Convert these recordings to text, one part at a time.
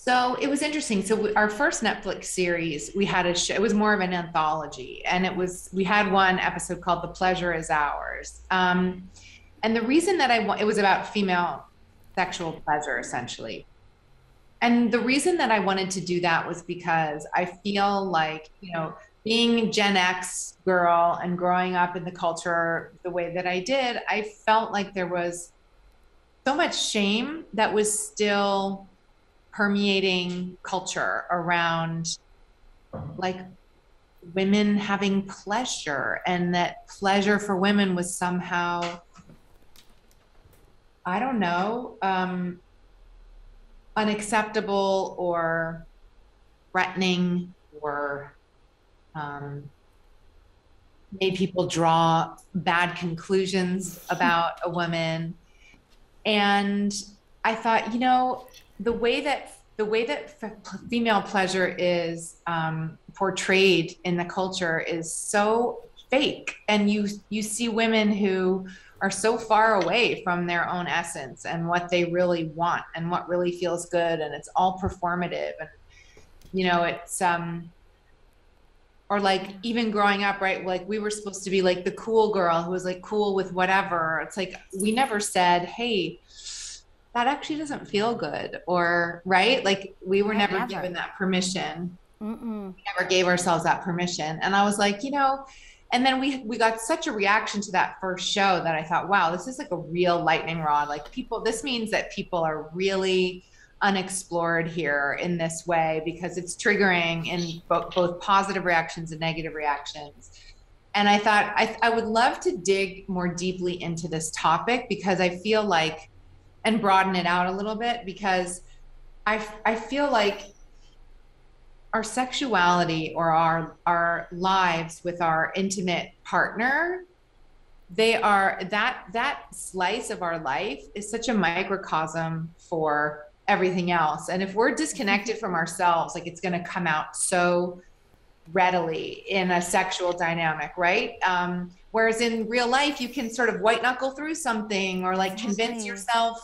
So it was interesting. So our first Netflix series, we had a show, it was more of an anthology, and we had one episode called The Pleasure Is Ours. And the reason that it was about female sexual pleasure, essentially. And the reason that I wanted to do that was because I feel like, being Gen X girl and growing up in the culture the way that I did, I felt like there was so much shame that was still permeating culture around like women having pleasure, and that pleasure for women was somehow, I don't know, unacceptable or threatening, or um, made people draw bad conclusions about a woman. And I thought, the way that female pleasure is portrayed in the culture is so fake, and you see women who are so far away from their own essence and what they really want and what really feels good, and it's all performative. And it's or like even growing up, right? Like we were supposed to be like the cool girl who was like cool with whatever. It's like we never said, hey, that actually doesn't feel good, or right? Like we were never given that permission. Mm-mm. We never gave ourselves that permission. And I was like, and then we got such a reaction to that first show that I thought, wow, this is like a real lightning rod. Like this means that people are really unexplored here in this way, because it's triggering in both positive reactions and negative reactions. And I thought I would love to dig more deeply into this topic, because I feel like, and broaden it out a little bit, because I feel like our sexuality, or our lives with our intimate partner, they are that slice of our life is such a microcosm for everything else. And if we're disconnected from ourselves, like it's going to come out so readily in a sexual dynamic, right? Whereas in real life, you can sort of white knuckle through something, or like convince yourself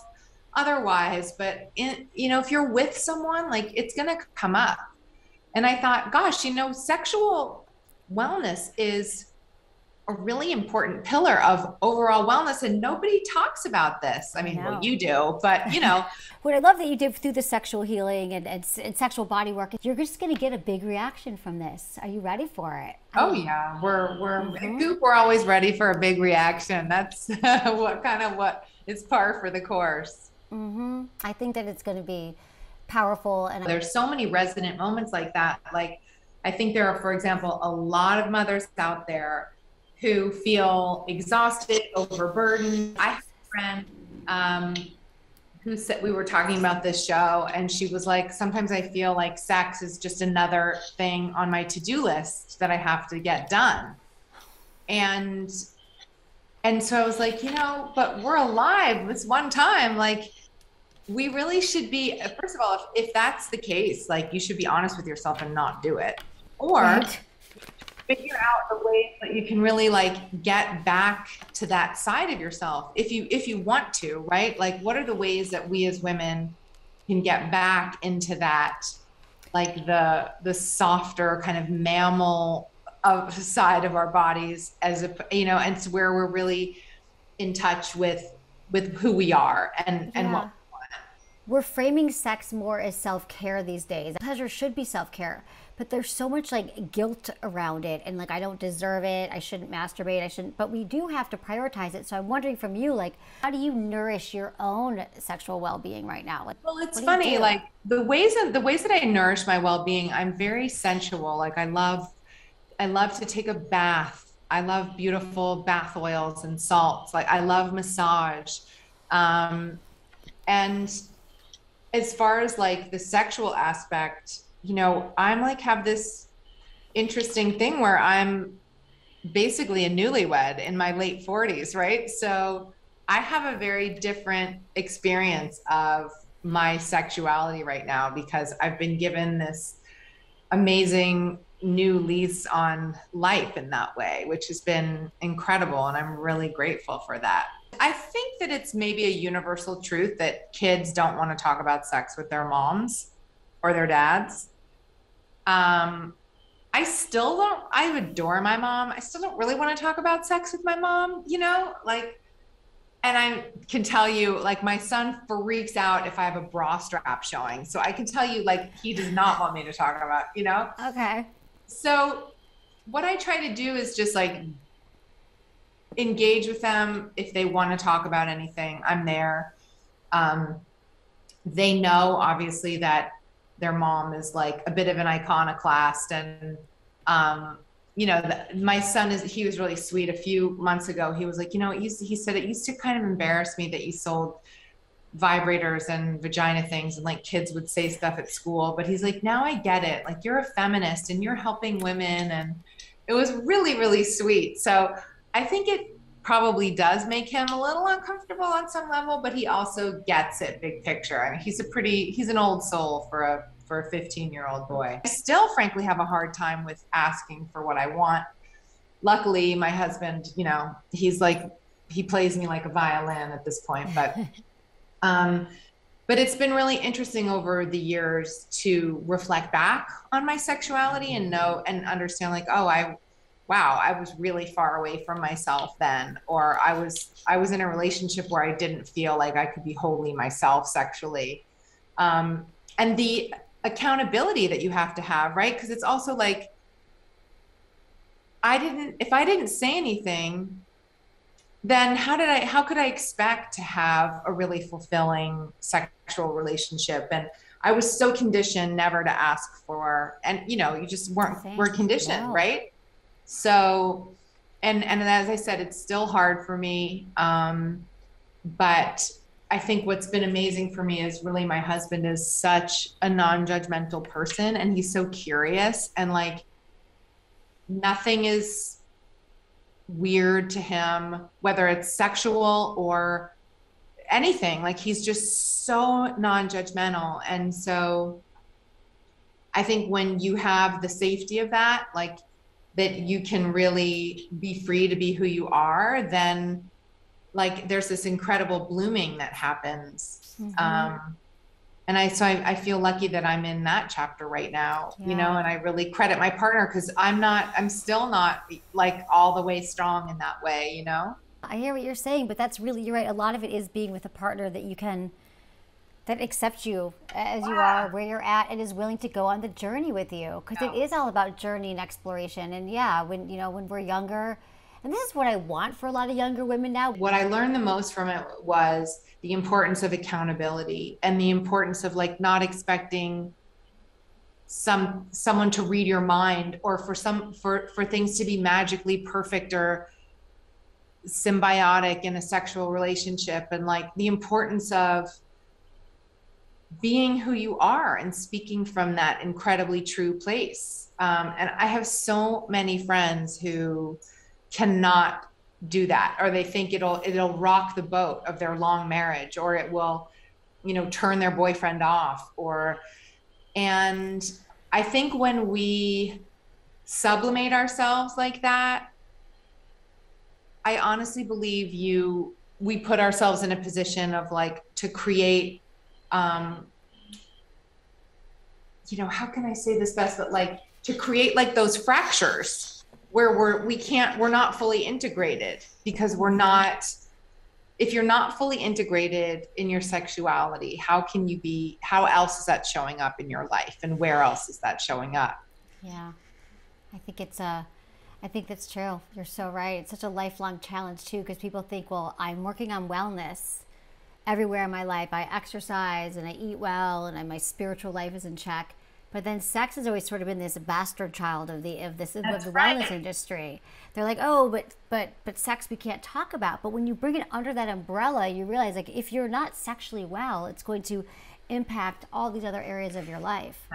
otherwise. But if you're with someone, like it's going to come up. And I thought, gosh, sexual wellness is a really important pillar of overall wellness, and nobody talks about this. I mean, well, you do, but What I love that you did through the sexual healing and sexual body work, you're just going to get a big reaction from this. Are you ready for it? Oh yeah, we're at Goop, we're always ready for a big reaction. That's what is par for the course. I think that it's going to be powerful. And there's so many resonant moments like that. Like I think there are, for example, a lot of mothers out there who feel exhausted, overburdened. I have a friend who said, we were talking about this show, and she was like, sometimes I feel like sex is just another thing on my to-do list that I have to get done. And so I was like, but we're alive this one time. Like we really should be, first of all, if that's the case, like you should be honest with yourself and not do it. Or figure out the ways that you can really like get back to that side of yourself if you want to, right? Like what are the ways that we as women can get back into that, like the softer kind of mammal side of our bodies, as a and it's where we're really in touch with who we are and what. We're framing sex more as self-care these days. Pleasure should be self-care, but there's so much like guilt around it, and like I don't deserve it, I shouldn't masturbate, I shouldn't, but we do have to prioritize it. So I'm wondering from you, like, how do you nourish your own sexual well-being right now? Like, well, it's funny, like the ways that I nourish my well-being, I'm very sensual. Like I love to take a bath. I love beautiful bath oils and salts. Like I love massage. And as far as like the sexual aspect, I'm like have this interesting thing where I'm basically a newlywed in my late 40s, right? So I have a very different experience of my sexuality right now, because I've been given this amazing new lease on life in that way, which has been incredible. And I'm really grateful for that. I think that it's maybe a universal truth that kids don't want to talk about sex with their moms. or their dads. Um, I still don't, I adore my mom. I still don't really want to talk about sex with my mom, you know, like, and I can tell you, like, my son freaks out if I have a bra strap showing. So I can tell you, like, he does not want me to talk about, you know? Okay. So what I try to do is just like engage with them. If they want to talk about anything, I'm there. Um, they know obviously that their mom is like a bit of an iconoclast, and um my son is, he was really sweet. A few months ago he was like, he said it used to kind of embarrass me that you sold vibrators and vagina things, and like kids would say stuff at school, but he's like, now I get it, like you're a feminist and you're helping women. And it was really, really sweet. So I think it probably does make him a little uncomfortable on some level, but he also gets it big picture. I mean, he's an old soul for a 15-year-old boy. I still frankly have a hard time with asking for what I want. Luckily, my husband, he's like, he plays me like a violin at this point, um, but it's been really interesting over the years to reflect back on my sexuality and know and understand, like, oh, wow, I was really far away from myself then, or I was in a relationship where I didn't feel like I could be wholly myself sexually. And the accountability that you have to have, right? Because it's also like, if I didn't say anything, then how could I expect to have a really fulfilling sexual relationship? And I was so conditioned never to ask for, and you just we're conditioned, Wow. right? So, and as I said, it's still hard for me. But I think what's been amazing for me is really my husband is such a non-judgmental person, and he's so curious, and like nothing is weird to him, whether it's sexual or anything. Like he's just so non-judgmental. And so I think when you have the safety of that, like that you can really be free to be who you are, then like there's this incredible blooming that happens. And I feel lucky that I'm in that chapter right now, and I really credit my partner, because I'm still not like all the way strong in that way. I hear what you're saying, but that's really, you're right. A lot of it is being with a partner that accepts you as you are, where you're at, and is willing to go on the journey with you. Because it is all about journey and exploration. And yeah, when we're younger, and this is what I want for a lot of younger women now. What I learned the most from it was the importance of accountability, and the importance of like not expecting someone to read your mind, or for things to be magically perfect or symbiotic in a sexual relationship, and like the importance of being who you are and speaking from that incredibly true place. And I have so many friends who cannot do that, or they think it'll rock the boat of their long marriage, or it will turn their boyfriend off, and I think when we sublimate ourselves like that, I honestly believe we put ourselves in a position of like to create how can I say this best, but like to create like those fractures where we're not fully integrated, because if you're not fully integrated in your sexuality, how else is that showing up in your life, and where else is that showing up? Yeah, I think that's true. You're so right. It's such a lifelong challenge too, because people think, well, I'm working on wellness everywhere in my life. I exercise and I eat well, and my spiritual life is in check. But then sex has always sort of been this bastard child of the wellness industry. They're like, oh, but sex we can't talk about. But when you bring it under that umbrella, you realize, like, if you're not sexually well, it's going to impact all these other areas of your life.